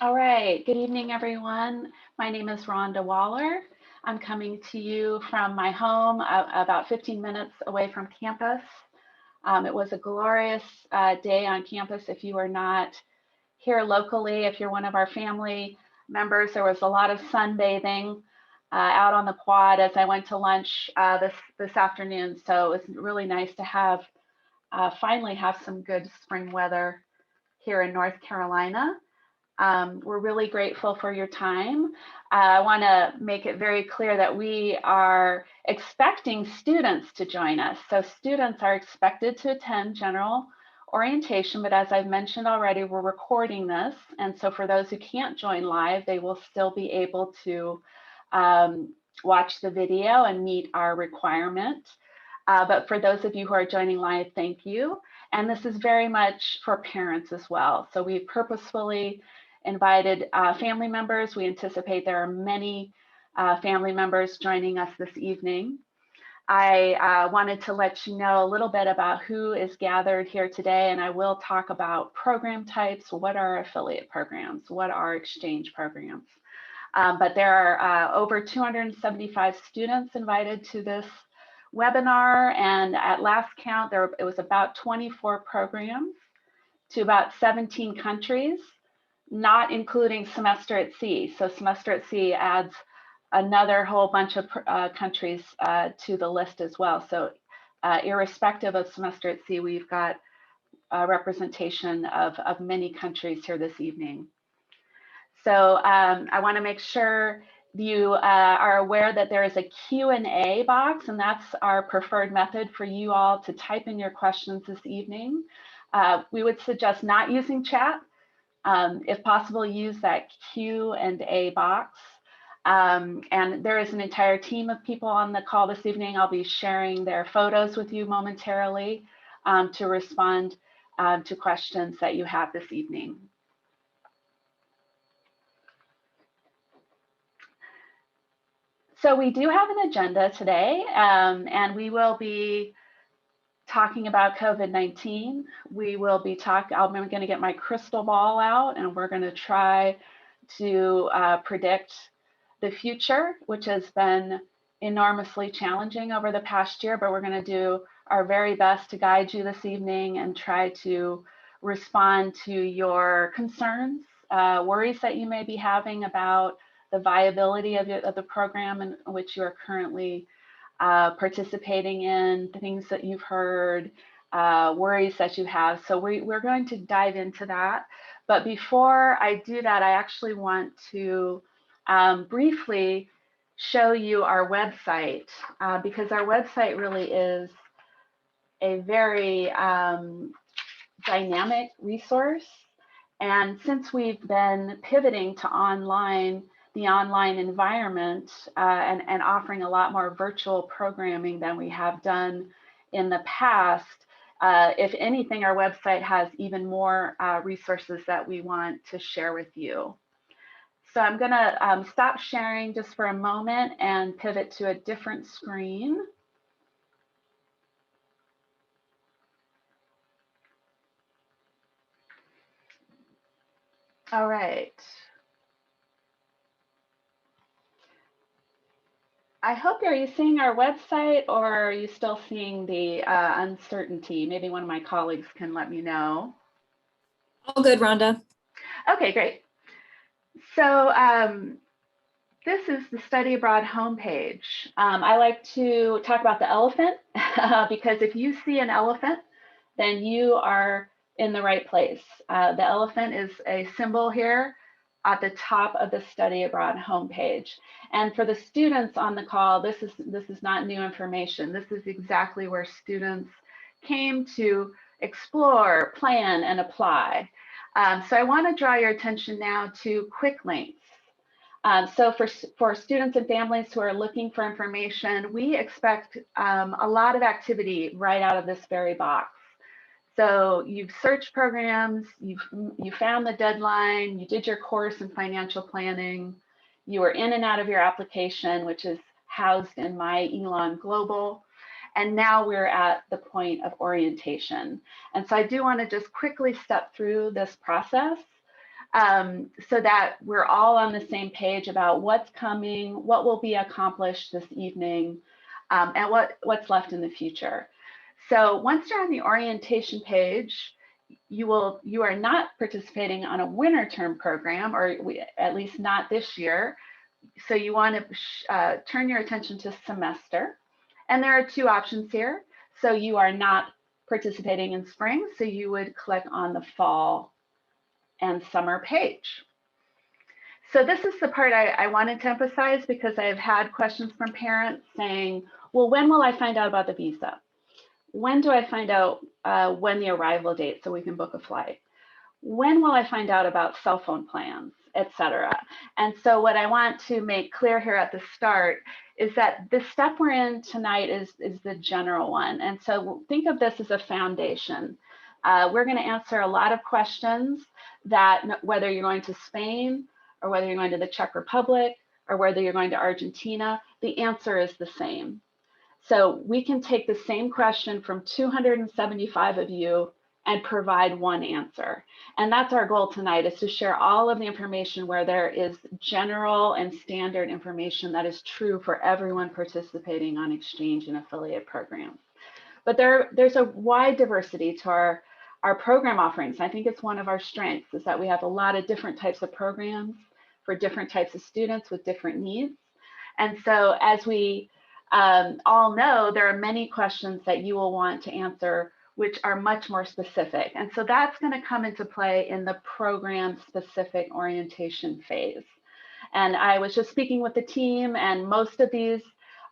All right, good evening, everyone. My name is Rhonda Waller. I'm coming to you from my home, about 15 minutes away from campus. It was a glorious day on campus. If you are not here locally, if you're one of our family members, there was a lot of sunbathing out on the quad as I went to lunch this afternoon. So it was really nice to have finally have some good spring weather here in North Carolina. We're really grateful for your time. I want to make it very clear that we are expecting students to join us. So students are expected to attend general orientation, but as I've mentioned already, we're recording this. And so for those who can't join live, they will still be able to watch the video and meet our requirement. But for those of you who are joining live, thank you. And this is very much for parents as well. So we purposefully invited family members. We anticipate there are many family members joining us this evening. I wanted to let you know a little bit about who is gathered here today, and I will talk about program types. What are affiliate programs? What are exchange programs? But there are over 275 students invited to this webinar, and at last count, it was about 24 programs to about 17 countries, not including semester at sea. So semester at sea adds another whole bunch of countries to the list as well. So irrespective of semester at sea, we've got a representation of many countries here this evening. So I want to make sure you are aware that there is a Q&A box, and that's our preferred method for you all to type in your questions this evening. We would suggest not using chat. If possible, use that Q&A box. And there is an entire team of people on the call this evening. I'll be sharing their photos with you momentarily to respond to questions that you have this evening. So we do have an agenda today, and we will be talking about COVID-19. We will be I'm going to get my crystal ball out, and we're going to try to predict the future, which has been enormously challenging over the past year, but we're going to do our very best to guide you this evening and try to respond to your concerns, worries that you may be having about the viability of the program in which you are currently participating in, things that you've heard, worries that you have. So we're going to dive into that. But before I do that, I actually want to briefly show you our website, because our website really is a very dynamic resource. And since we've been pivoting to the online environment and offering a lot more virtual programming than we have done in the past, if anything, our website has even more resources that we want to share with you. So I'm going to stop sharing just for a moment and pivot to a different screen. All right. I hope, are you seeing our website, or are you still seeing the uncertainty? Maybe one of my colleagues can let me know. All good, Rhonda. Okay, great. So this is the Study Abroad homepage. I like to talk about the elephant because if you see an elephant, then you are in the right place. The elephant is a symbol here at the top of the Study Abroad homepage. And for the students on the call, this is not new information. This is exactly where students came to explore, plan, and apply. So I want to draw your attention now to quick links. So for students and families who are looking for information, we expect a lot of activity right out of this very box. So you've searched programs, you found the deadline, you did your course in financial planning, you were in and out of your application, which is housed in My Elon Global, and now we're at the point of orientation. And so I do want to just quickly step through this process. so that we're all on the same page about what's coming, what will be accomplished this evening, and what's left in the future. So once you're on the orientation page, you are not participating on a winter term program, or at least not this year. So you want to turn your attention to semester. And there are two options here. So you are not participating in spring, so you would click on the fall and summer page. So this is the part I wanted to emphasize, because I've had questions from parents saying, well, when will I find out about the visa? When do I find out when the arrival date so we can book a flight? When will I find out about cell phone plans, etc.? And so what I want to make clear here at the start is that the step we're in tonight is the general one. And so think of this as a foundation. We're going to answer a lot of questions that, whether you're going to Spain, or whether you're going to the Czech Republic, or whether you're going to Argentina, the answer is the same. So we can take the same question from 275 of you and provide one answer. And that's our goal tonight, is to share all of the information where there is general and standard information that is true for everyone participating on exchange and affiliate programs. But there's a wide diversity to our program offerings. I think it's one of our strengths, is that we have a lot of different types of programs for different types of students with different needs. And so as we all know, there are many questions that you will want to answer which are much more specific. And so that's going to come into play in the program specific orientation phase. And I was just speaking with the team, and most of these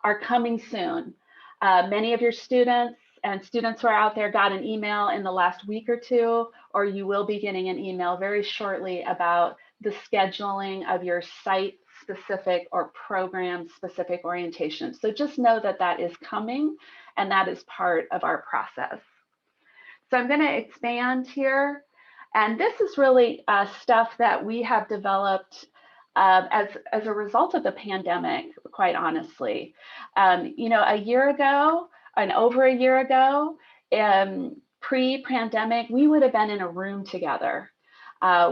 are coming soon. Many of your students and students who are out there got an email in the last week or two, or you will be getting an email very shortly about the scheduling of your site specific or program specific orientation. So just know that that is coming, and that is part of our process. So I'm going to expand here. And this is really stuff that we have developed as a result of the pandemic, quite honestly. You know, a year ago, and over a year ago, pre-pandemic, we would have been in a room together.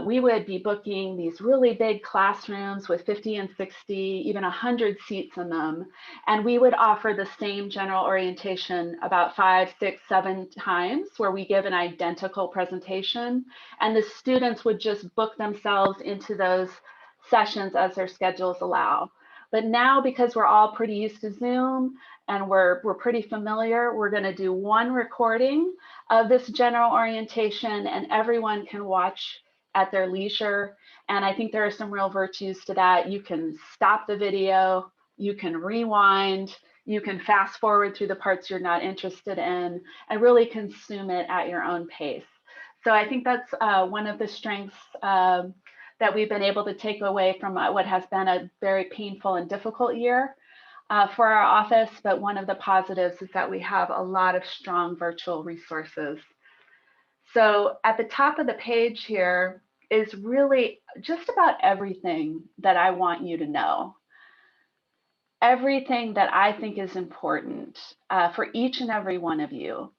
We would be booking these really big classrooms with 50 and 60, even 100 seats in them. And we would offer the same general orientation about 5, 6, 7 times, where we give an identical presentation. And the students would just book themselves into those sessions as their schedules allow. But now, because we're all pretty used to Zoom and we're pretty familiar, we're going to do one recording of this general orientation, and everyone can watch at their leisure. And I think there are some real virtues to that. You can stop the video, you can rewind, you can fast forward through the parts you're not interested in, and really consume it at your own pace. So I think that's one of the strengths that we've been able to take away from what has been a very painful and difficult year for our office. But one of the positives is that we have a lot of strong virtual resources. So at the top of the page here is really just about everything that I want you to know. Everything that I think is important for each and every one of you.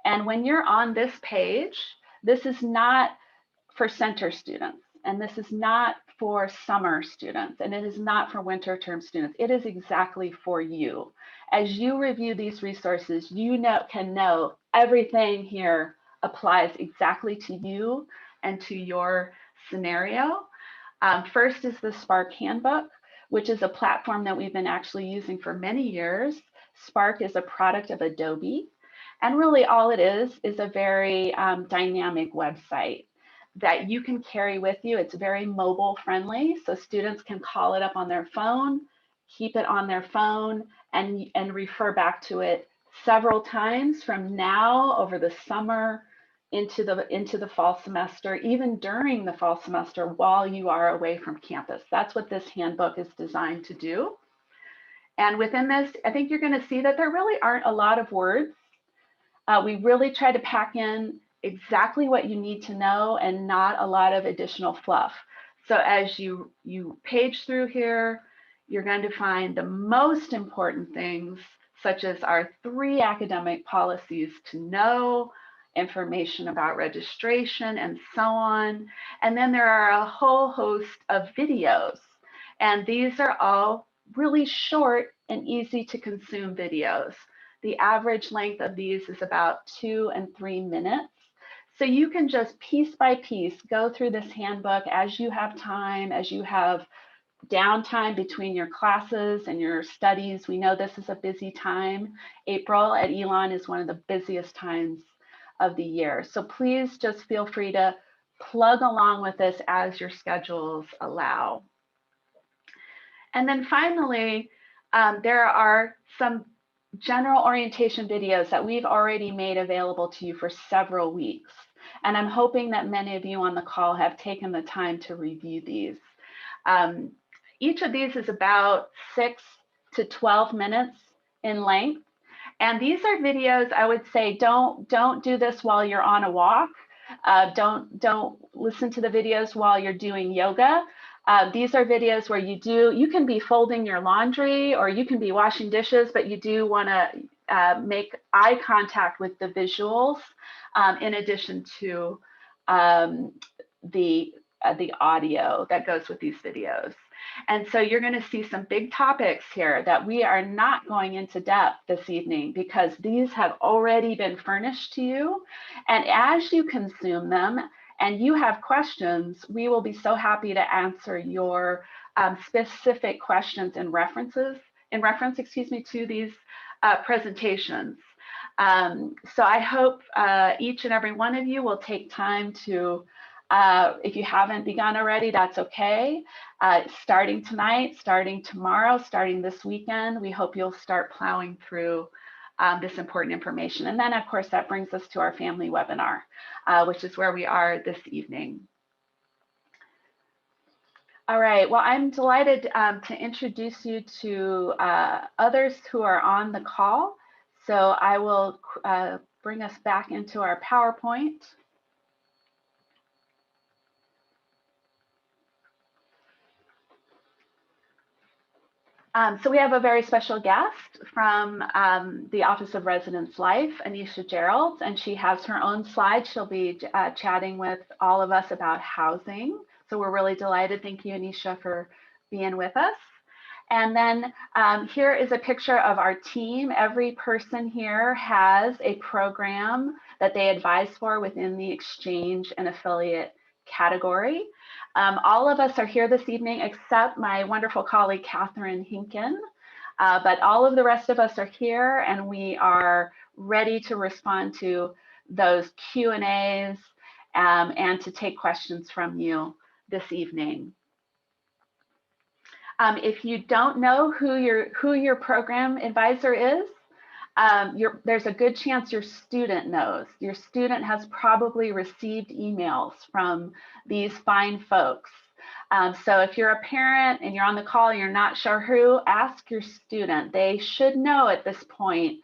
And when you're on this page, this is not for center students, and this is not for summer students, and it is not for winter term students. It is exactly for you. As you review these resources, you can know everything here applies exactly to you and to your scenario. First is the Spark Handbook, which is a platform that we've been actually using for many years. Spark is a product of Adobe, and really all it is a very dynamic website that you can carry with you. It's very mobile friendly, so students can call it up on their phone, keep it on their phone, and refer back to it several times from now over the summer into the fall semester, even during the fall semester while you are away from campus. That's what this handbook is designed to do. And within this, I think you're going to see that there really aren't a lot of words. We really try to pack in exactly what you need to know and not a lot of additional fluff. So as you page through here, you're going to find the most important things, such as our 3 academic policies to know information about registration, and so on. And then there are a whole host of videos. And these are all really short and easy to consume videos. The average length of these is about 2 and 3 minutes. So you can just piece by piece go through this handbook as you have time, as you have downtime between your classes and your studies. We know this is a busy time. April at Elon is one of the busiest times of the year. So please just feel free to plug along with this as your schedules allow. And then finally, there are some general orientation videos that we've already made available to you for several weeks. And I'm hoping that many of you on the call have taken the time to review these. Each of these is about 6 to 12 minutes in length. And these are videos, I would say, don't do this while you're on a walk. Don't listen to the videos while you're doing yoga. These are videos where you can be folding your laundry or you can be washing dishes, but you do want to make eye contact with the visuals in addition to the audio that goes with these videos. And so you're going to see some big topics here that we are not going into depth this evening because these have already been furnished to you. And as you consume them and you have questions, we will be so happy to answer your specific questions and reference, to these presentations. So I hope each and every one of you will take time to, if you haven't begun already, that's okay. Starting tonight, starting tomorrow, starting this weekend, we hope you'll start plowing through this important information. And then, of course, that brings us to our family webinar, which is where we are this evening. All right, well, I'm delighted to introduce you to others who are on the call. So I will bring us back into our PowerPoint. So we have a very special guest from the Office of Residence Life, Anisha Gerald, and she has her own slide. She'll be chatting with all of us about housing. So we're really delighted. Thank you, Anisha, for being with us. And then here is a picture of our team. Every person here has a program that they advise for within the exchange and affiliate category. All of us are here this evening except my wonderful colleague, Catherine Hinken. But all of the rest of us are here and we are ready to respond to those Q&As and to take questions from you this evening. If you don't know who your program advisor is, there's a good chance your student knows. Your student has probably received emails from these fine folks. So if you're a parent and you're on the call and you're not sure who, ask your student. They should know at this point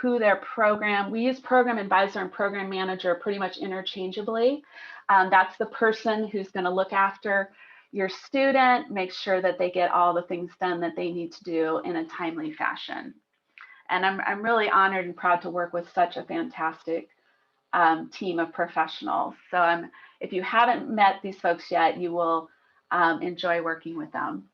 who their program, we use program advisor and program manager pretty much interchangeably. That's the person who's going to look after your student, make sure that they get all the things done that they need to do in a timely fashion. And I'm really honored and proud to work with such a fantastic team of professionals. So if you haven't met these folks yet, you will enjoy working with them.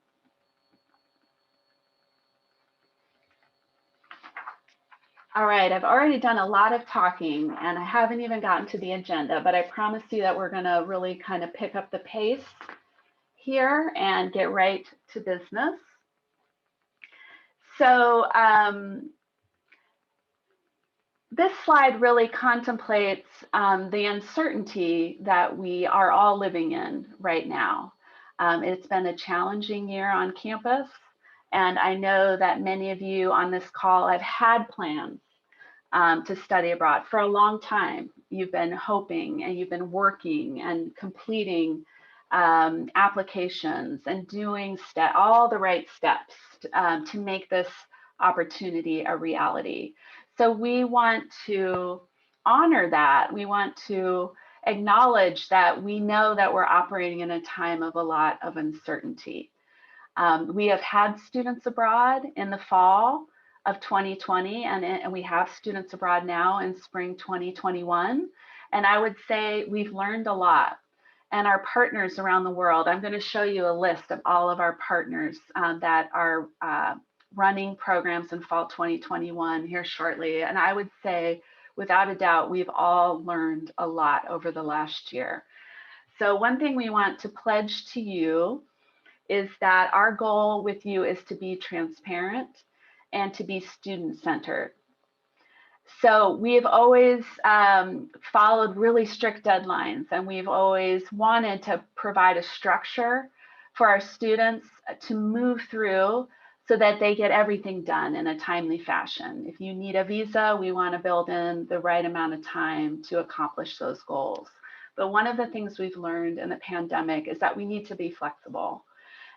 All right, I've already done a lot of talking and I haven't even gotten to the agenda, but I promise you that we're gonna really kind of pick up the pace here and get right to business. So this slide really contemplates the uncertainty that we are all living in right now. It's been a challenging year on campus, and I know that many of you on this call have had plans to study abroad for a long time. You've been hoping and you've been working and completing applications and doing all the right steps to make this opportunity a reality. So we want to honor that. We want to acknowledge that we know that we're operating in a time of a lot of uncertainty. We have had students abroad in the fall. of 2020, and we have students abroad now in spring 2021. And I would say we've learned a lot. And our partners around the world, I'm going to show you a list of all of our partners that are running programs in fall 2021 here shortly. And I would say, without a doubt, we've all learned a lot over the last year. So one thing we want to pledge to you is that our goal with you is to be transparent and to be student-centered. So we've always followed really strict deadlines, and we've always wanted to provide a structure for our students to move through so that they get everything done in a timely fashion. If you need a visa, we want to build in the right amount of time to accomplish those goals. But one of the things we've learned in the pandemic is that we need to be flexible.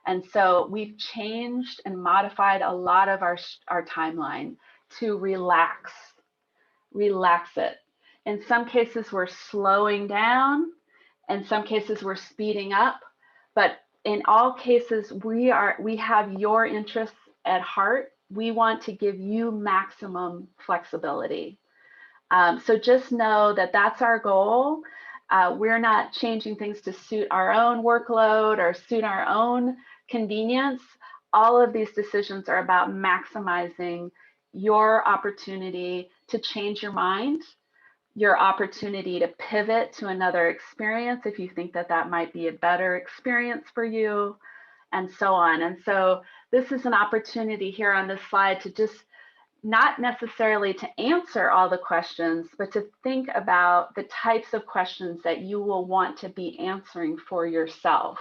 And so we've changed and modified a lot of our timeline to relax it. In some cases, we're slowing down. In some cases, we're speeding up. But in all cases, we have your interests at heart. We want to give you maximum flexibility. So just know that that's our goal. We're not changing things to suit our own workload or suit our own convenience. All of these decisions are about maximizing your opportunity to change your mind, your opportunity to pivot to another experience if you think that that might be a better experience for you, and so on. And so this is an opportunity here on this slide to just not necessarily to answer all the questions, but to think about the types of questions that you will want to be answering for yourself.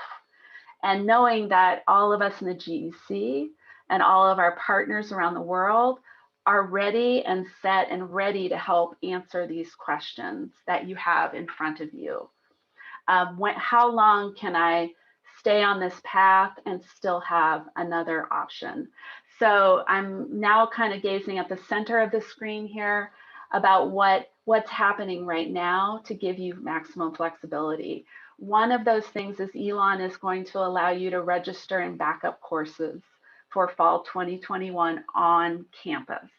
And knowing that all of us in the GEC and all of our partners around the world are ready and set and ready to help answer these questions that you have in front of you. How long can I stay on this path and still have another option? So I'm now kind of gazing at the center of the screen here about what's happening right now to give you maximum flexibility. One of those things is Elon is going to allow you to register in backup courses for fall 2021 on campus.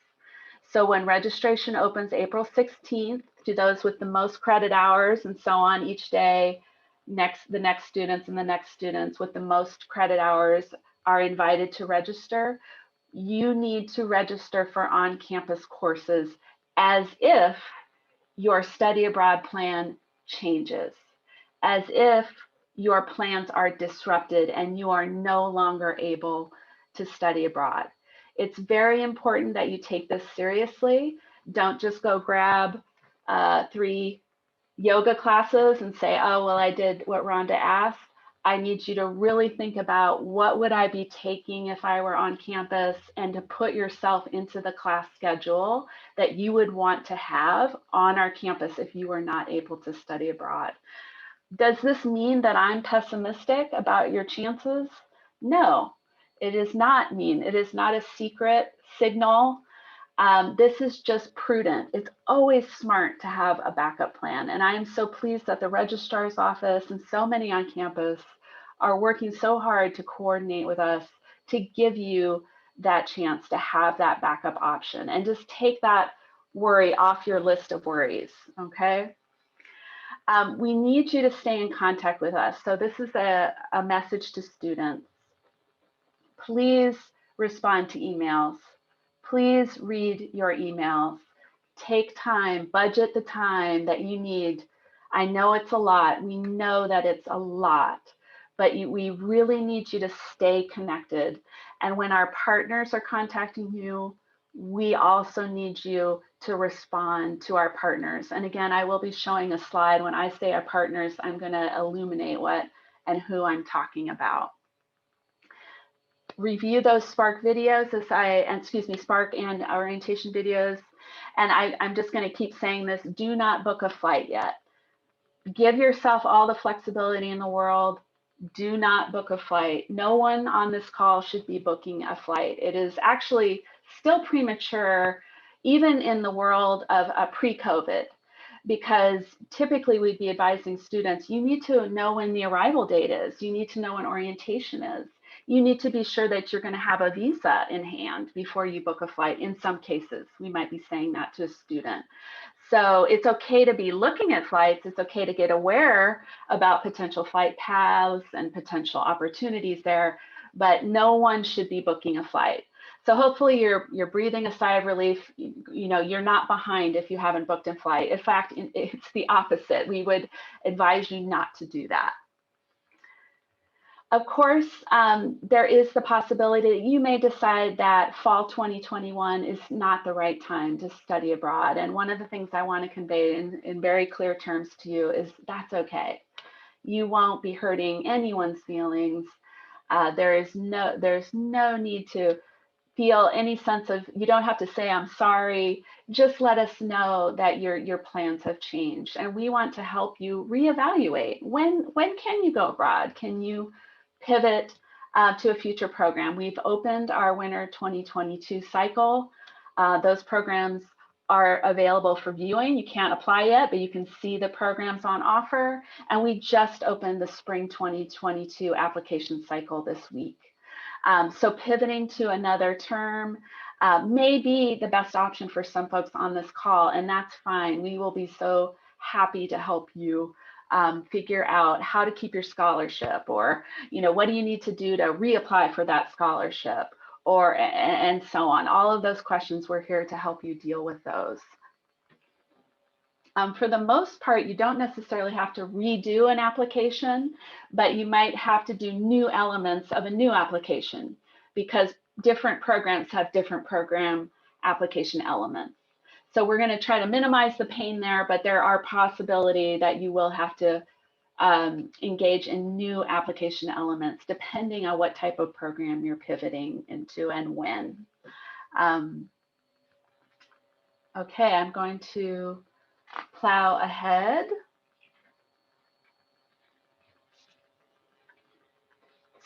So when registration opens April 16th, to those with the most credit hours and so on each day, the next students and the next students with the most credit hours are invited to register. You need to register for on-campus courses as if your study abroad plan changes, as if your plans are disrupted and you are no longer able to study abroad. It's very important that you take this seriously. Don't just go grab 3 yoga classes and say, oh, well, I did what Rhonda asked. I need you to really think about what would I be taking if I were on campus, and to put yourself into the class schedule that you would want to have on our campus if you were not able to study abroad. Does this mean that I'm pessimistic about your chances? No, it is not mean. It is not a secret signal. This is just prudent. It's always smart to have a backup plan. And I am so pleased that the registrar's office and so many on campus are working so hard to coordinate with us to give you that chance to have that backup option, and just take that worry off your list of worries, okay? We need you to stay in contact with us. So this is a message to students. Please respond to emails. Please read your emails. Take time, budget the time that you need. I know it's a lot. We know that it's a lot, but we really need you to stay connected. And when our partners are contacting you, we also need you to respond to our partners. And again, I will be showing a slide. When I say our partners, I'm going to illuminate what and who I'm talking about. Review those Spark videos Spark and orientation videos. And I'm just going to keep saying this: do not book a flight yet. Give yourself all the flexibility in the world. Do not book a flight. No one on this call should be booking a flight. It is actually still premature, even in the world of pre-COVID, because typically we'd be advising students, you need to know when the arrival date is. You need to know when orientation is. you need to be sure that you're going to have a visa in hand before you book a flight. In some cases, we might be saying that to a student. So it's okay to be looking at flights. It's okay to get aware about potential flight paths and potential opportunities there, but no one should be booking a flight. So hopefully you're breathing a sigh of relief. You know, you're not behind if you haven't booked a flight. In fact, it's the opposite. We would advise you not to do that. Of course, there is the possibility that you may decide that fall 2021 is not the right time to study abroad. And one of the things I want to convey in very clear terms to you is that's okay. You won't be hurting anyone's feelings. There's no need to feel any sense of, you don't have to say I'm sorry. Just let us know that your plans have changed, and we want to help you reevaluate. When can you go abroad? Can you pivot to a future program? We've opened our winter 2022 cycle. Those programs are available for viewing. You can't apply yet, but you can see the programs on offer. And we just opened the spring 2022 application cycle this week. So pivoting to another term may be the best option for some folks on this call, and that's fine. We will be so happy to help you figure out how to keep your scholarship, or what do you need to do to reapply for that scholarship, or and so on. All of those questions, we're here to help you deal with those. For the most part, you don't necessarily have to redo an application, but you might have to do new elements of a new application because different programs have different program application elements. So we're going to try to minimize the pain there, but there are possibility that you will have to engage in new application elements depending on what type of program you're pivoting into and when. Okay, I'm going to plow ahead.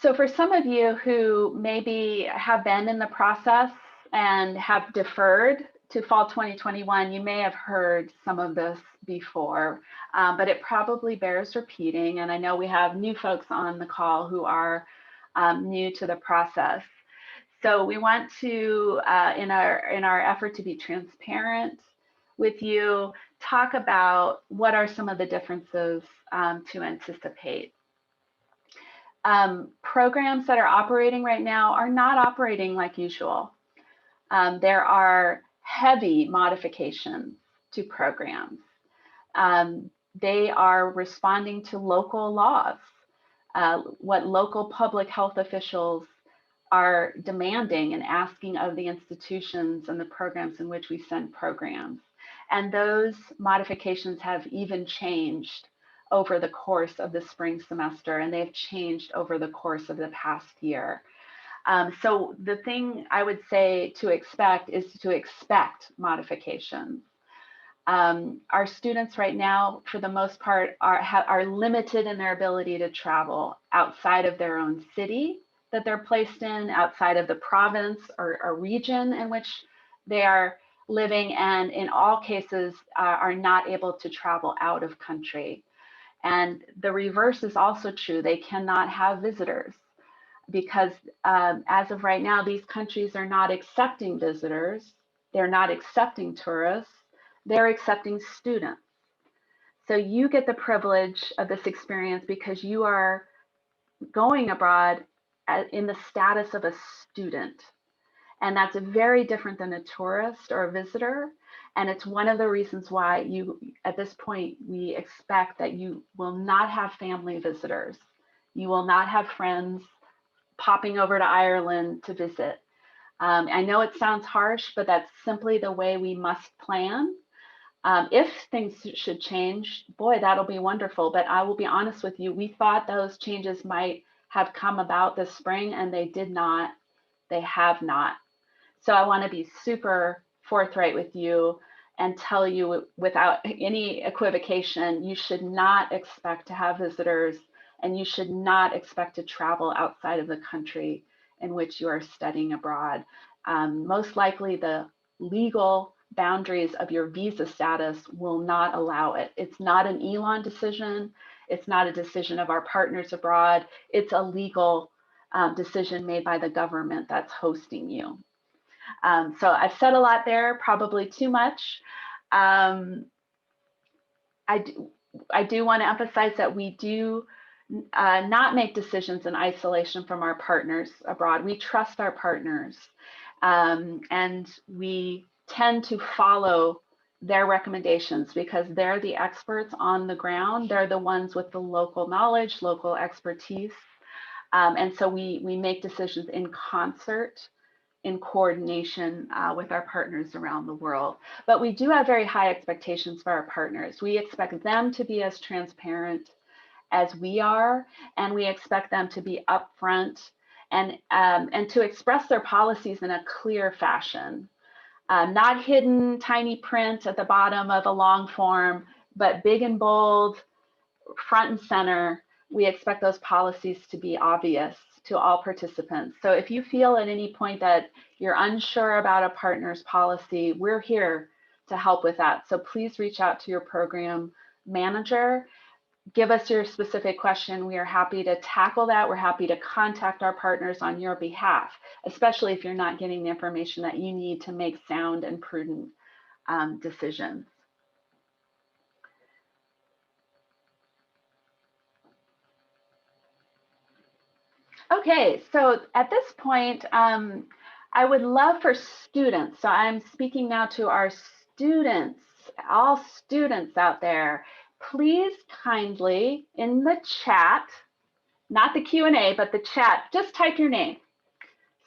So for some of you who maybe have been in the process and have deferred to fall 2021, you may have heard some of this before, but it probably bears repeating. And I know we have new folks on the call who are new to the process. So we want to, in our effort to be transparent with you, talk about what are some of the differences to anticipate. Programs that are operating right now are not operating like usual. There are heavy modifications to programs. They are responding to local laws, what local public health officials are demanding and asking of the institutions and the programs in which we send programs. And those modifications have even changed over the course of the spring semester, and they've changed over the course of the past year. So the thing I would say to expect is to expect modifications. Our students right now, for the most part, are limited in their ability to travel outside of their own city that they're placed in, outside of the province or region in which they are living, and in all cases are not able to travel out of country. And the reverse is also true. They cannot have visitors because as of right now, these countries are not accepting visitors. They're not accepting tourists. They're accepting students. So you get the privilege of this experience because you are going abroad in the status of a student. And that's very different than a tourist or a visitor. And it's one of the reasons why at this point, we expect that you will not have family visitors. You will not have friends popping over to Ireland to visit. I know it sounds harsh, but that's simply the way we must plan. If things should change, boy, that'll be wonderful. But I will be honest with you, we thought those changes might have come about this spring, and they did not. They have not. So I want to be super forthright with you and tell you without any equivocation, you should not expect to have visitors, and you should not expect to travel outside of the country in which you are studying abroad. Most likely the legal boundaries of your visa status will not allow it. It's not an ELON decision. It's not a decision of our partners abroad. It's a legal decision made by the government that's hosting you. So I've said a lot there, probably too much. I do want to emphasize that we do not make decisions in isolation from our partners abroad. We trust our partners, and we tend to follow their recommendations because they're the experts on the ground. They're the ones with the local knowledge, local expertise. And so we make decisions in concert, in coordination with our partners around the world. But we do have very high expectations for our partners. We expect them to be as transparent as we are, and we expect them to be upfront and to express their policies in a clear fashion. Not hidden tiny print at the bottom of a long form, but big and bold, front and center. We expect those policies to be obvious to all participants. So if you feel at any point that you're unsure about a partner's policy, we're here to help with that. So please reach out to your program manager. Give us your specific question. We are happy to tackle that. We're happy to contact our partners on your behalf, especially if you're not getting the information that you need to make sound and prudent decisions. Okay, so at this point, I would love for students, so I'm speaking now to our students, all students out there, please kindly in the chat, not the Q&A, but the chat, just type your name.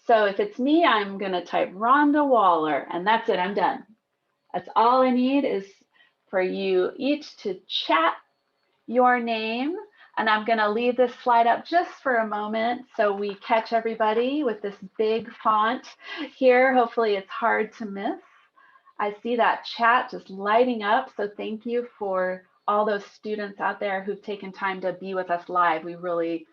So if it's me, I'm gonna type Rhonda Waller, and that's it, I'm done. That's all I need is for you each to chat your name. And I'm gonna leave this slide up just for a moment so we catch everybody with this big font here. Hopefully it's hard to miss. I see that chat just lighting up. So thank you for all those students out there who've taken time to be with us live. We really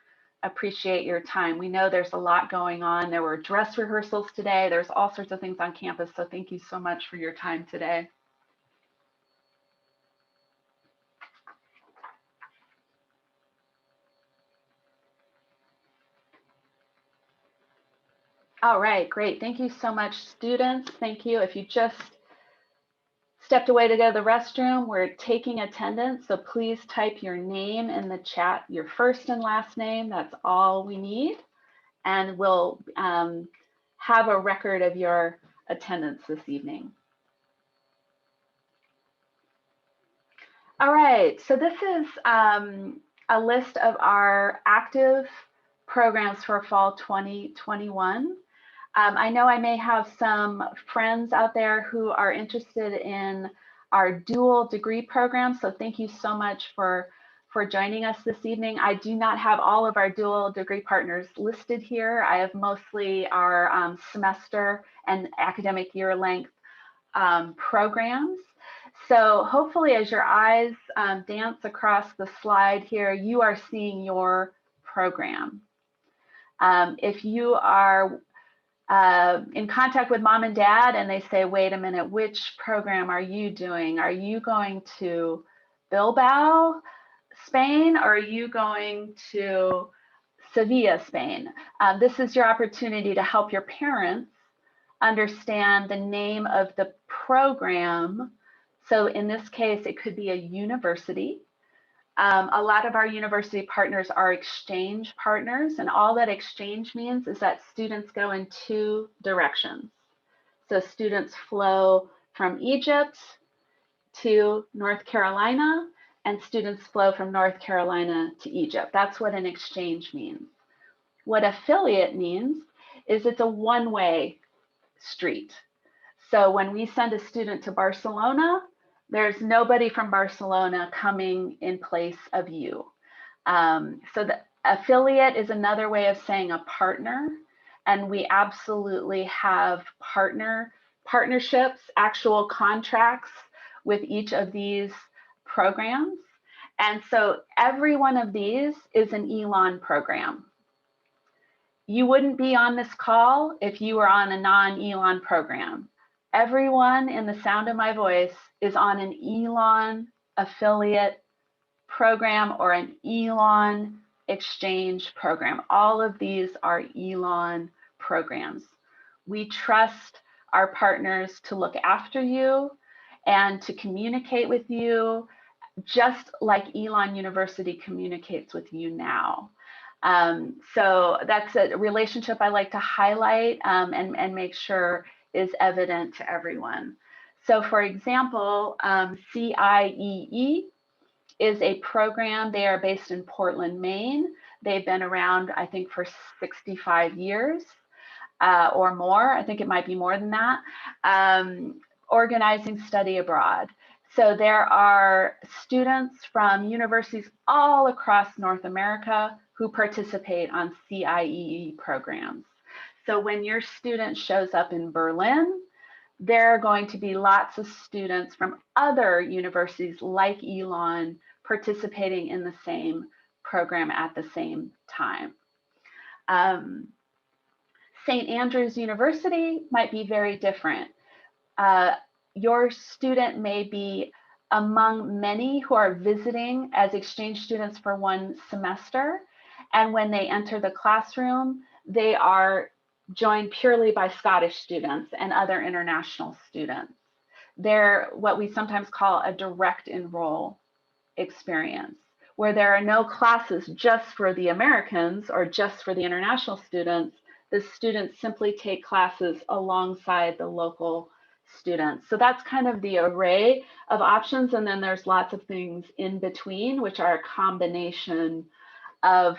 appreciate your time. We know there's a lot going on. There were dress rehearsals today. There's all sorts of things on campus. So thank you so much for your time today. All right, great. Thank you so much, students. Thank you. If you just stepped away to go to the restroom, we're taking attendance. So please type your name in the chat, your first and last name. That's all we need. And we'll have a record of your attendance this evening. All right, so this is a list of our active programs for fall 2021. I know I may have some friends out there who are interested in our dual degree program, so thank you so much for joining us this evening. I do not have all of our dual degree partners listed here. I have mostly our semester and academic year length programs. So hopefully as your eyes dance across the slide here, you are seeing your program. If you are in contact with mom and dad and they say, wait a minute, which program are you doing? Are you going to Bilbao, Spain, or are you going to Sevilla, Spain? This is your opportunity to help your parents understand the name of the program. So in this case, it could be a university. A lot of our university partners are exchange partners, and all that exchange means is that students go in two directions. So students flow from Egypt to North Carolina, and students flow from North Carolina to Egypt. That's what an exchange means. What affiliate means is it's a one-way street. So when we send a student to Barcelona, there's nobody from Barcelona coming in place of you. So the affiliate is another way of saying a partner, and we absolutely have partnerships, actual contracts with each of these programs. And so every one of these is an Elon program. You wouldn't be on this call if you were on a non-Elon program. Everyone in the sound of my voice is on an Elon affiliate program or an Elon exchange program. All of these are Elon programs. We trust our partners to look after you and to communicate with you just like Elon University communicates with you now. So that's a relationship I like to highlight and make sure is evident to everyone. So for example, CIEE is a program. They are based in Portland, Maine. They've been around, I think, for 65 years or more. I think it might be more than that. Organizing study abroad. So there are students from universities all across North America who participate on CIEE programs. So when your student shows up in Berlin, there are going to be lots of students from other universities like Elon participating in the same program at the same time. St. Andrews University might be very different. Your student may be among many who are visiting as exchange students for one semester. And when they enter the classroom, they are joined purely by Scottish students and other international students. They're what we sometimes call a direct enroll experience, where there are no classes just for the Americans or just for the international students. The students simply take classes alongside the local students. So that's kind of the array of options. And then there's lots of things in between, which are a combination of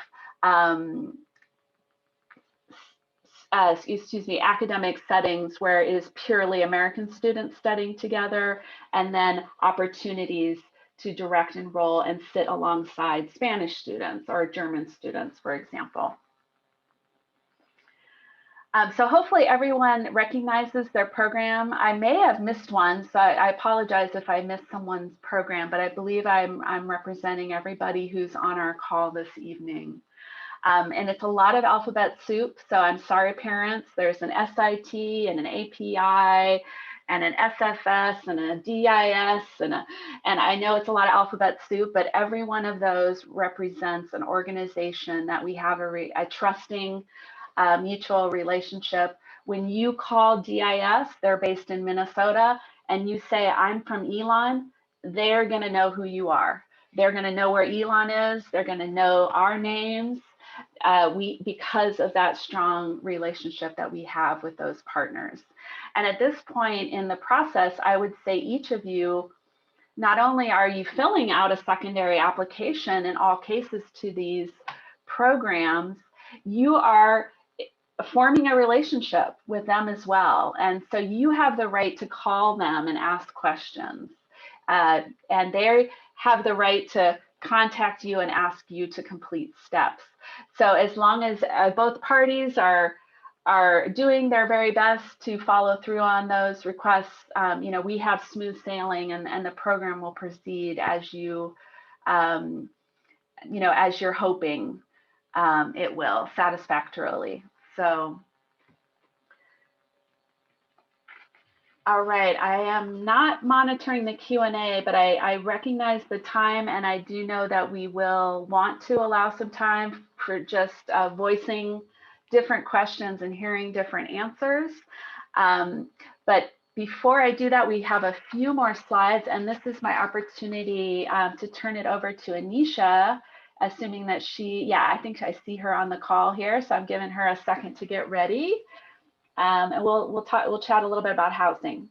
academic settings where it is purely American students studying together, and then opportunities to direct enroll and sit alongside Spanish students or German students, for example. So hopefully everyone recognizes their program. I may have missed one, so I apologize if I missed someone's program, but I believe I'm representing everybody who's on our call this evening. And it's a lot of alphabet soup, so I'm sorry, parents. There's an SIT and an API and an SFS and a DIS, and I know it's a lot of alphabet soup, but every one of those represents an organization that we have a trusting mutual relationship. When you call DIS, they're based in Minnesota, and you say, I'm from Elon, they're going to know who you are. They're going to know where Elon is. They're going to know our names. Because of that strong relationship that we have with those partners. And at this point in the process, I would say each of you, not only are you filling out a secondary application in all cases to these programs, you are forming a relationship with them as well. And so you have the right to call them and ask questions. And they have the right to contact you and ask you to complete steps. So as long as both parties are doing their very best to follow through on those requests, we have smooth sailing, and the program will proceed as as you're hoping it will satisfactorily. So. All right, I am not monitoring the Q&A, but I recognize the time, and I do know that we will want to allow some time for just voicing different questions and hearing different answers. But before I do that, we have a few more slides, and this is my opportunity to turn it over to Anisha, assuming that I think I see her on the call here, so I'm giving her a second to get ready. And we'll chat a little bit about housing.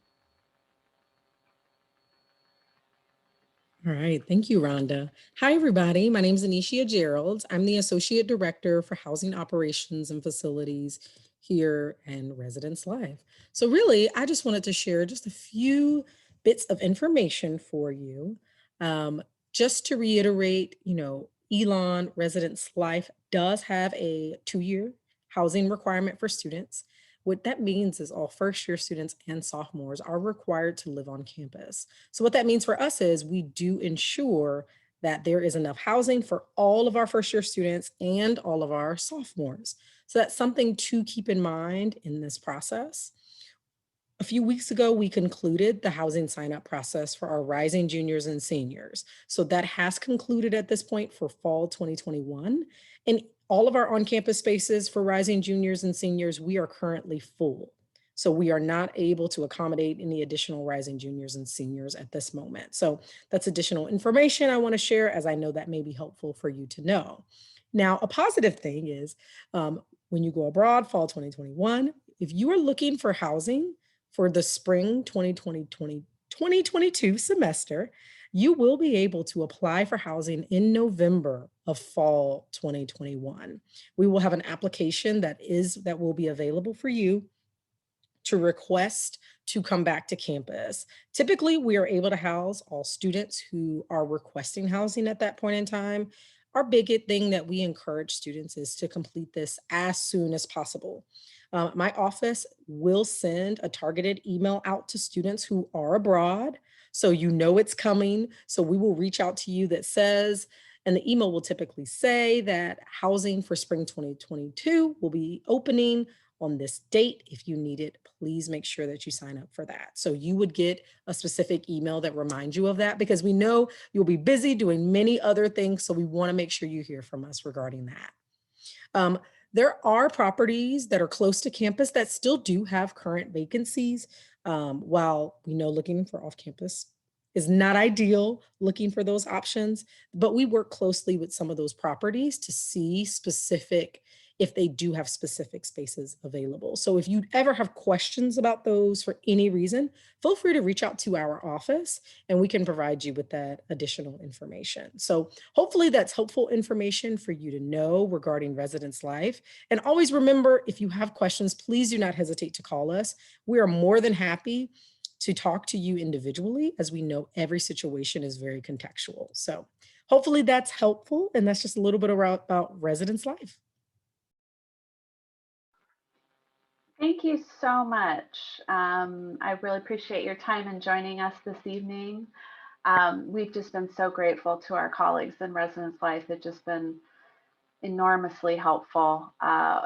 All right, thank you, Rhonda. Hi, everybody. My name is Anisha Gerald. I'm the Associate Director for Housing Operations and Facilities here in Residence Live. So really, I just wanted to share just a few bits of information for you. Just to reiterate, Elon Residence Life does have a 2-year housing requirement for students. What that means is all first-year students and sophomores are required to live on campus. So what that means for us is we do ensure that there is enough housing for all of our first-year students and all of our sophomores. So that's something to keep in mind in this process. A few weeks ago, we concluded the housing sign-up process for our rising juniors and seniors. So that has concluded at this point for fall 2021. And all of our on-campus spaces for rising juniors and seniors, we are currently full. So we are not able to accommodate any additional rising juniors and seniors at this moment. So that's additional information I want to share, as I know that may be helpful for you to know. Now, a positive thing is when you go abroad, fall 2021, if you are looking for housing for the spring 2022 semester, you will be able to apply for housing in November of fall 2021. We will have an application that will be available for you to request to come back to campus. Typically, we are able to house all students who are requesting housing at that point in time. Our biggest thing that we encourage students is to complete this as soon as possible. My office will send a targeted email out to students who are abroad, so you know it's coming. So we will reach out to you that says, and the email will typically say that housing for spring 2022 will be opening on this date. If you need it, please make sure that you sign up for that. So you would get a specific email that reminds you of that, because we know you'll be busy doing many other things. So we want to make sure you hear from us regarding that. There are properties that are close to campus that still do have current vacancies. While we know looking for off-campus is not ideal, looking for those options, but we work closely with some of those properties to see if they do have specific spaces available. So if you ever have questions about those for any reason, feel free to reach out to our office and we can provide you with that additional information. So hopefully that's helpful information for you to know regarding residence life. And always remember, if you have questions, please do not hesitate to call us. We are more than happy to talk to you individually, as we know every situation is very contextual. So hopefully that's helpful. And that's just a little bit about residence life. Thank you so much. I really appreciate your time in joining us this evening. We've just been so grateful to our colleagues in residence life. It's just been enormously helpful,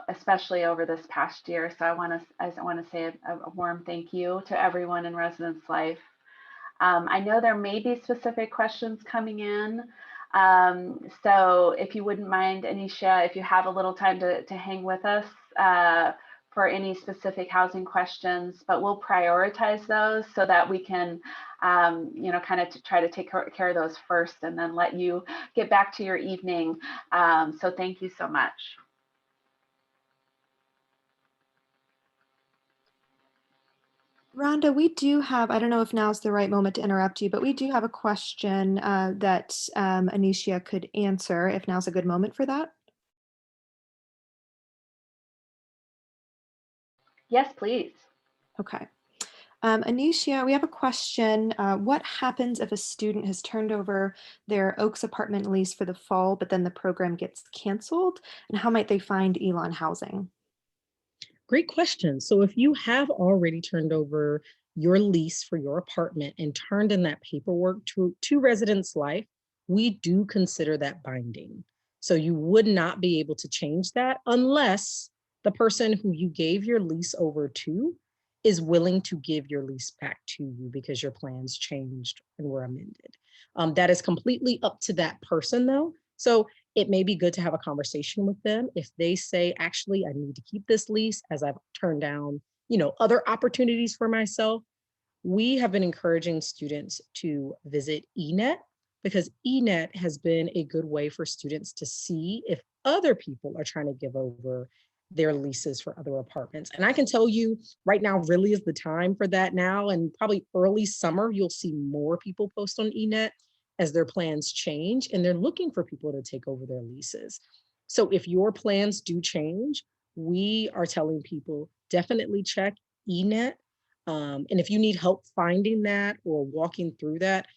especially over this past year. So I want to say a warm thank you to everyone in residence life. I know there may be specific questions coming in. So if you wouldn't mind, Anisha, if you have a little time to hang with us for any specific housing questions, but we'll prioritize those so that we can, kind of try to take care of those first and then let you get back to your evening. So thank you so much. Rhonda, we do have, I don't know if now's the right moment to interrupt you, but we do have a question that Anisha could answer if now's a good moment for that. Yes, please. Okay. Anisha, we have a question. What happens if a student has turned over their Oaks apartment lease for the fall, but then the program gets canceled? And how might they find Elon housing? Great question. So if you have already turned over your lease for your apartment and turned in that paperwork to Residence Life, we do consider that binding. So you would not be able to change that unless the person who you gave your lease over to is willing to give your lease back to you because your plans changed and were amended. That is completely up to that person though. So it may be good to have a conversation with them. If they say, actually, I need to keep this lease as I've turned down, other opportunities for myself, we have been encouraging students to visit eNet, because eNet has been a good way for students to see if other people are trying to give over their leases for other apartments. And I can tell you right now really is the time for that now, and probably early summer, you'll see more people post on eNet as their plans change and they're looking for people to take over their leases. So if your plans do change, we are telling people definitely check eNet. And if you need help finding that or walking through that,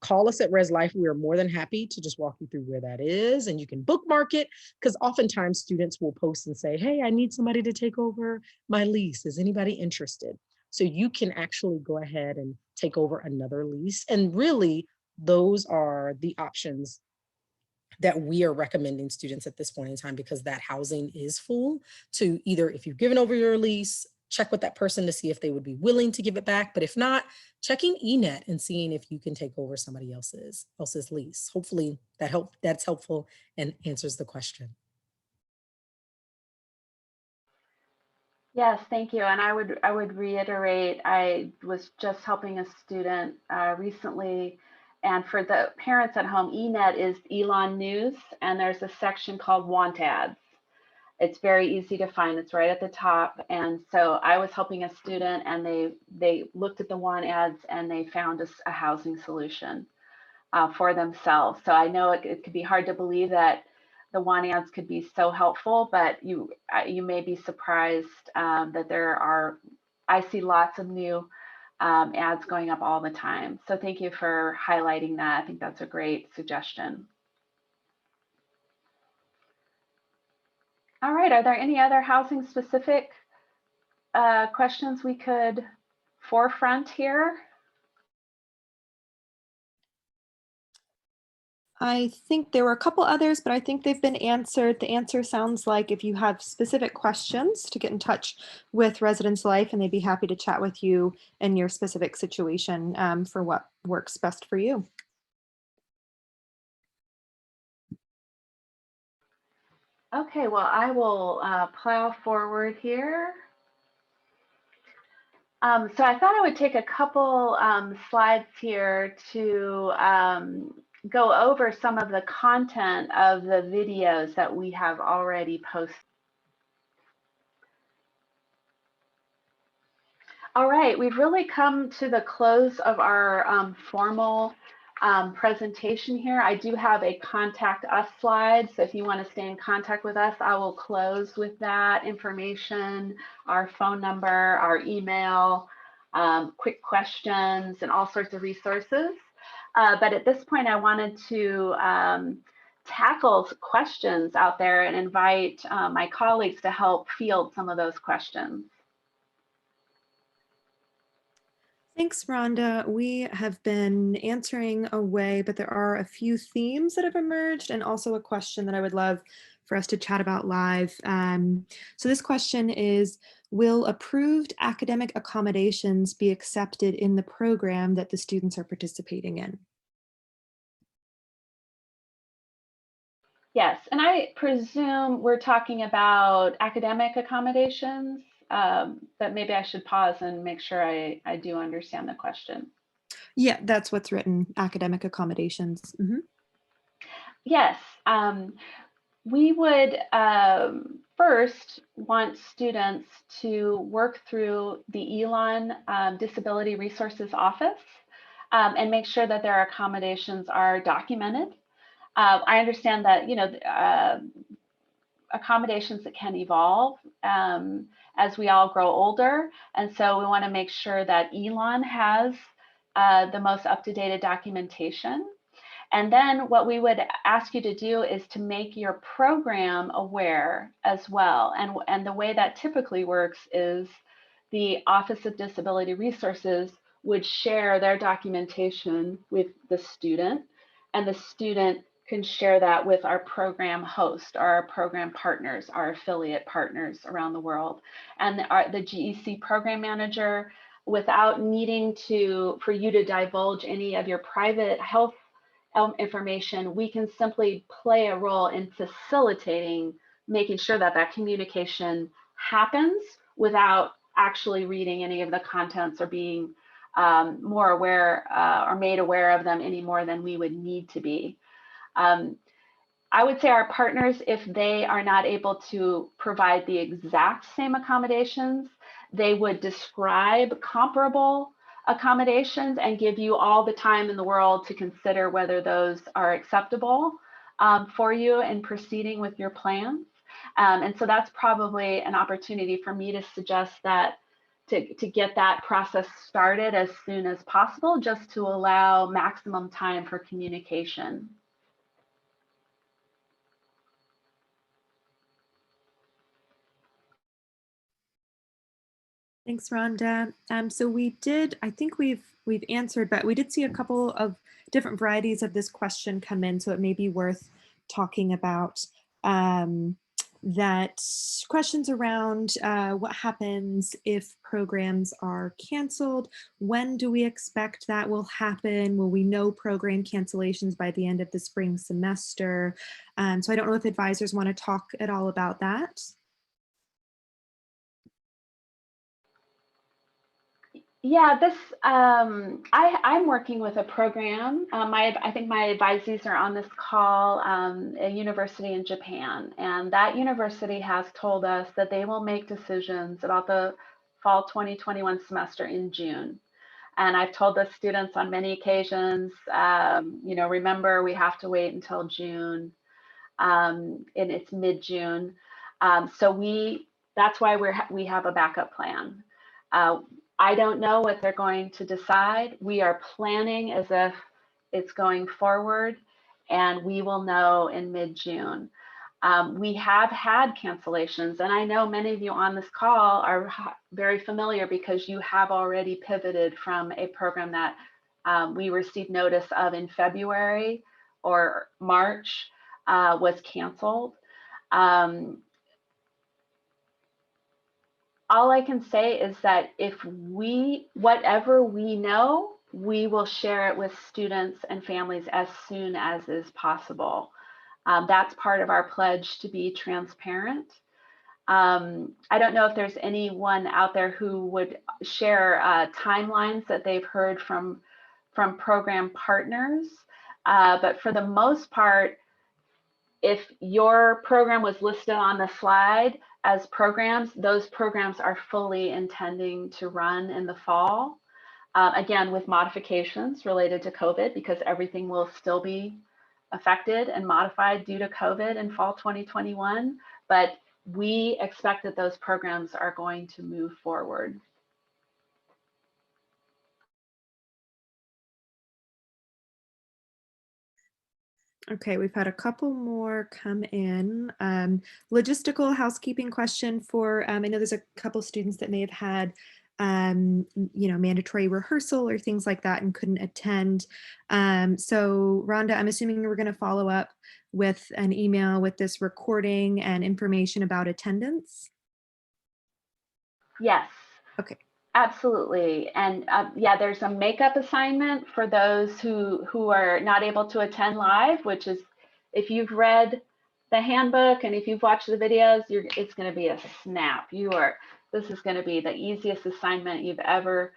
call us at Res Life. We are more than happy to just walk you through where that is, and you can bookmark it, because oftentimes students will post and say, hey, I need somebody to take over my lease. Is anybody interested? So you can actually go ahead and take over another lease. And really, those are the options that we are recommending students at this point in time, because that housing is full to either, if you've given over your lease, check with that person to see if they would be willing to give it back. But if not, checking eNet and seeing if you can take over somebody else's lease. Hopefully that's helpful and answers the question. Yes, thank you. And I would reiterate, I was just helping a student recently, and for the parents at home, eNet is Elon News, and there's a section called Want Ads. It's very easy to find. It's right at the top. And so I was helping a student, and they looked at the Want Ads and they found a housing solution for themselves. So I know it could be hard to believe that the Want Ads could be so helpful, but you may be surprised that I see lots of new ads going up all the time. So thank you for highlighting that. I think that's a great suggestion. All right, are there any other housing specific questions we could forefront here? I think there were a couple others, but I think they've been answered. The answer sounds like if you have specific questions, to get in touch with Residence Life, and they'd be happy to chat with you in your specific situation for what works best for you. Okay, well, I will plow forward here. So I thought I would take a couple slides here to go over some of the content of the videos that we have already posted. All right, we've really come to the close of our formal presentation here. I do have a contact us slide, so if you want to stay in contact with us, I will close with that information, our phone number, our email, quick questions, and all sorts of resources. But at this point, I wanted to tackle questions out there and invite my colleagues to help field some of those questions. Thanks, Rhonda. We have been answering away, but there are a few themes that have emerged and also a question that I would love for us to chat about live. So this question is, will approved academic accommodations be accepted in the program that the students are participating in? Yes, and I presume we're talking about academic accommodations, but maybe I should pause and make sure I do understand the question. Yeah, that's what's written, academic accommodations. Mm-hmm. Yes, we would first want students to work through the Elon Disability Resources Office and make sure that their accommodations are documented. I understand that, you know, accommodations that can evolve as we all grow older. And so we want to make sure that Elon has the most up-to-date documentation. And then what we would ask you to do is to make your program aware as well. And the way that typically works is the Office of Disability Resources would share their documentation with the student, and the student can share that with our program host, our program partners, our affiliate partners around the world. And the GEC program manager, without needing for you to divulge any of your private health information, we can simply play a role in facilitating, making sure that that communication happens without actually reading any of the contents or being more aware or made aware of them any more than we would need to be. I would say our partners, if they are not able to provide the exact same accommodations, they would describe comparable accommodations and give you all the time in the world to consider whether those are acceptable for you in proceeding with your plans. And so that's probably an opportunity for me to suggest that to get that process started as soon as possible, just to allow maximum time for communication. Thanks, Rhonda. So we did, I think we've answered, but we did see a couple of different varieties of this question come in, so it may be worth talking about that questions around what happens if programs are canceled. When do we expect that will happen? Will we know program cancellations by the end of the spring semester? So I don't know if advisors want to talk at all about that. Yeah, I'm working with a program. I think my advisees are on this call, a university in Japan, and that university has told us that they will make decisions about the fall 2021 semester in June. And I've told the students on many occasions, remember we have to wait until June, and it's mid-June. That's why we have a backup plan. I don't know what they're going to decide. We are planning as if it's going forward, and we will know in mid-June. We have had cancellations, and I know many of you on this call are very familiar because you have already pivoted from a program that we received notice of in February or March was canceled. All I can say is that whatever we know, we will share it with students and families as soon as is possible. That's part of our pledge to be transparent. I don't know if there's anyone out there who would share timelines that they've heard from program partners, but for the most part, if your program was listed on the slide as programs, those programs are fully intending to run in the fall. Again, with modifications related to COVID, because everything will still be affected and modified due to COVID in fall 2021. But we expect that those programs are going to move forward. Okay, we've had a couple more come in. Logistical housekeeping question for, I know there's a couple students that may have had, mandatory rehearsal or things like that and couldn't attend. So Rhonda, I'm assuming we're going to follow up with an email with this recording and information about attendance. Yes. Okay. Absolutely. And yeah, there's a makeup assignment for those who are not able to attend live, which is, if you've read the handbook and if you've watched the videos, it's going to be a snap. This is going to be the easiest assignment you've ever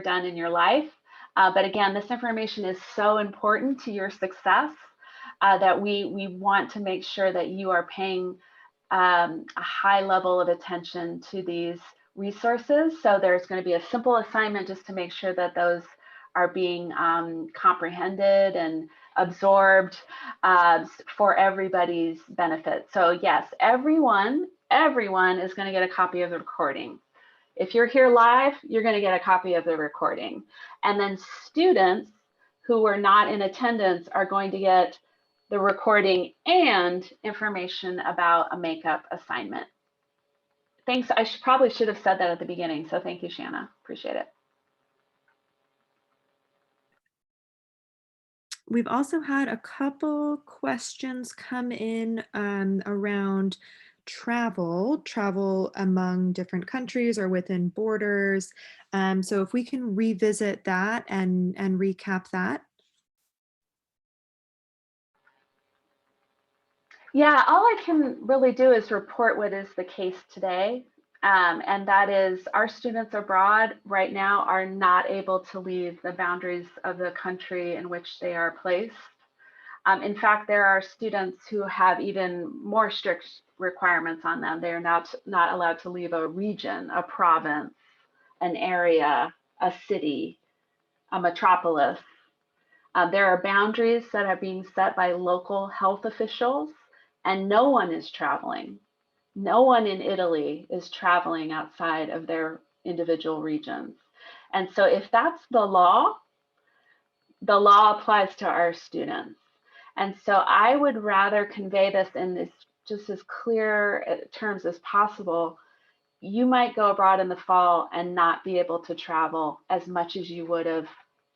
done in your life. But again, this information is so important to your success that we want to make sure that you are paying a high level of attention to these resources. So there's going to be a simple assignment just to make sure that those are being comprehended and absorbed for everybody's benefit. So yes, everyone is going to get a copy of the recording. If you're here live, you're going to get a copy of the recording. And then students who are not in attendance are going to get the recording and information about a makeup assignment. Thanks. I probably should have said that at the beginning. So thank you, Shanna. Appreciate it. We've also had a couple questions come in around travel among different countries or within borders. So if we can revisit that and recap that. Yeah, all I can really do is report what is the case today. And that is our students abroad right now are not able to leave the boundaries of the country in which they are placed. In fact, there are students who have even more strict requirements on them. They are not allowed to leave a region, a province, an area, a city, a metropolis. There are boundaries that are being set by local health officials, and no one is traveling. No one in Italy is traveling outside of their individual regions. And so if that's the law applies to our students. And so I would rather convey this in this just as clear terms as possible. You might go abroad in the fall and not be able to travel as much as you would have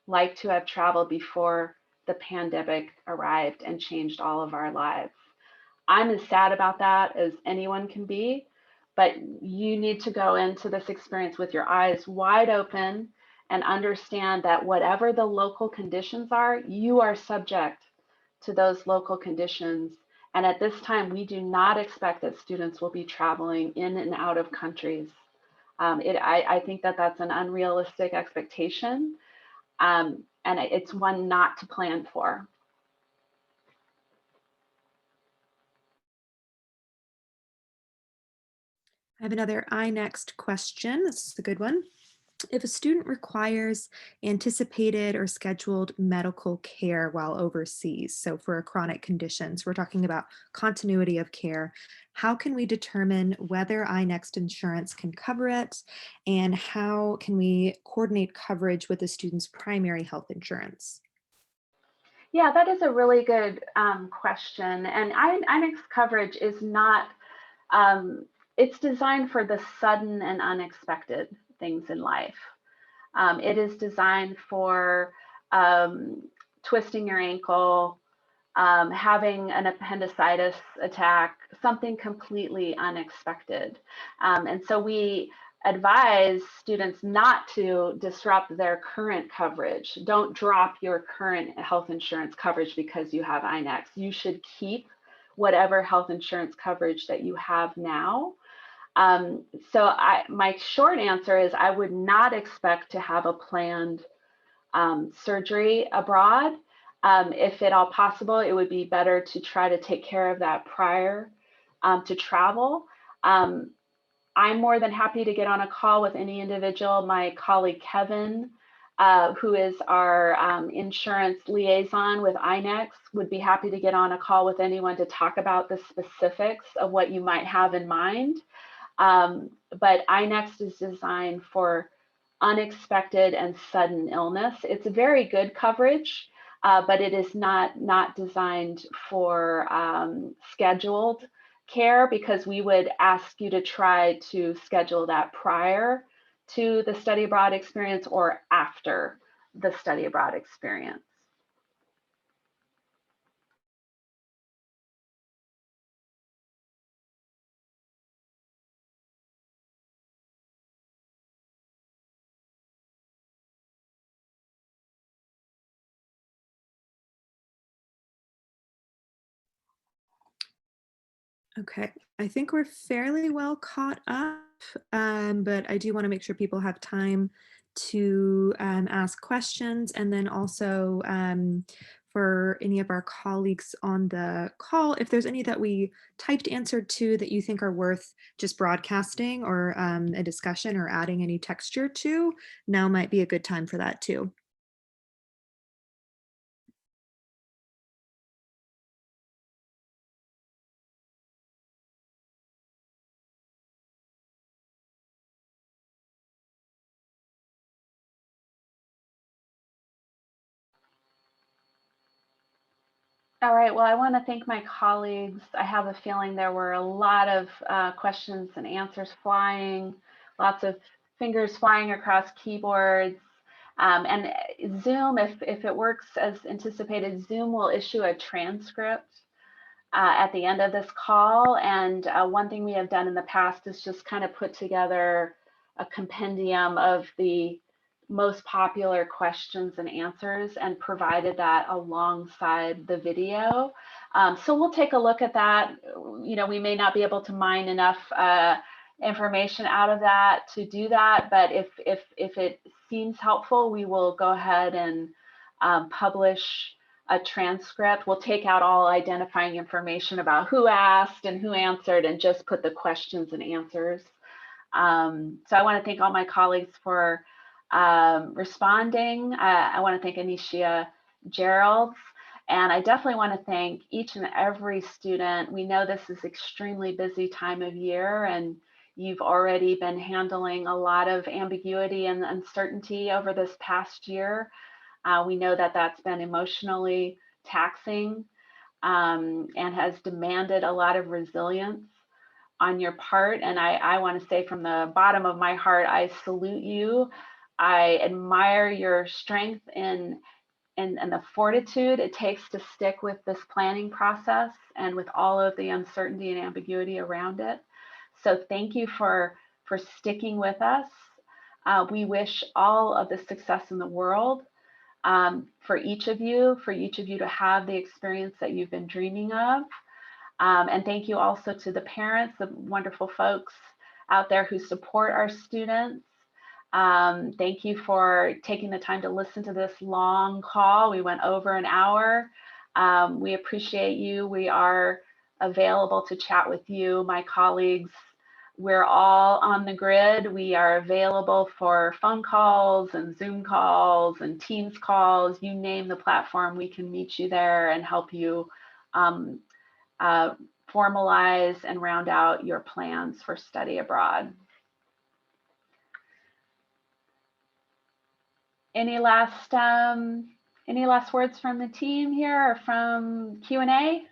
liked to have traveled before the pandemic arrived and changed all of our lives. I'm as sad about that as anyone can be, but you need to go into this experience with your eyes wide open and understand that whatever the local conditions are, you are subject to those local conditions. And at this time, we do not expect that students will be traveling in and out of countries. I think that that's an unrealistic expectation, and it's one not to plan for. I have another iNext question. This is a good one. If a student requires anticipated or scheduled medical care while overseas, so for a chronic condition, so we're talking about continuity of care, how can we determine whether iNext insurance can cover it? And how can we coordinate coverage with the student's primary health insurance? Yeah, that is a really good question. And INEX coverage is not, it's designed for the sudden and unexpected things in life. It is designed for twisting your ankle, having an appendicitis attack, something completely unexpected. And so we advise students not to disrupt their current coverage. Don't drop your current health insurance coverage because you have INEX. You should keep whatever health insurance coverage that you have now. My short answer is I would not expect to have a planned surgery abroad. If at all possible, it would be better to try to take care of that prior to travel. I'm more than happy to get on a call with any individual. My colleague Kevin, who is our insurance liaison with INEX, would be happy to get on a call with anyone to talk about the specifics of what you might have in mind. But INEX is designed for unexpected and sudden illness. It's a very good coverage, but it is not designed for scheduled care, because we would ask you to try to schedule that prior to the study abroad experience or after the study abroad experience. Okay, I think we're fairly well caught up, but I do want to make sure people have time to ask questions. And then also for any of our colleagues on the call, if there's any that we typed answer to that you think are worth just broadcasting or a discussion or adding any texture to, now might be a good time for that too. All right, well, I want to thank my colleagues. I have a feeling there were a lot of questions and answers flying, lots of fingers flying across keyboards. And Zoom, if it works as anticipated, Zoom will issue a transcript at the end of this call. And one thing we have done in the past is just kind of put together a compendium of the most popular questions and answers and provided that alongside the video. So we'll take a look at that. You know, we may not be able to mine enough information out of that to do that, but if it seems helpful, we will go ahead and publish a transcript. We'll take out all identifying information about who asked and who answered and just put the questions and answers. So I want to thank all my colleagues for responding. I want to thank Anicia Geralds, and I definitely want to thank each and every student. We know this is extremely busy time of year, and you've already been handling a lot of ambiguity and uncertainty over this past year. We know that that's been emotionally taxing and has demanded a lot of resilience on your part. And I want to say from the bottom of my heart, I salute you. I admire your strength in and the fortitude it takes to stick with this planning process and with all of the uncertainty and ambiguity around it. So thank you for sticking with us. We wish all of the success in the world for each of you to have the experience that you've been dreaming of. And thank you also to the parents, the wonderful folks out there who support our students. Thank you for taking the time to listen to this long call. We went over an hour. We appreciate you. We are available to chat with you, my colleagues. We're all on the grid. We are available for phone calls and Zoom calls and Teams calls. You name the platform, we can meet you there and help you formalize and round out your plans for study abroad. Any last words from the team here or from Q&A?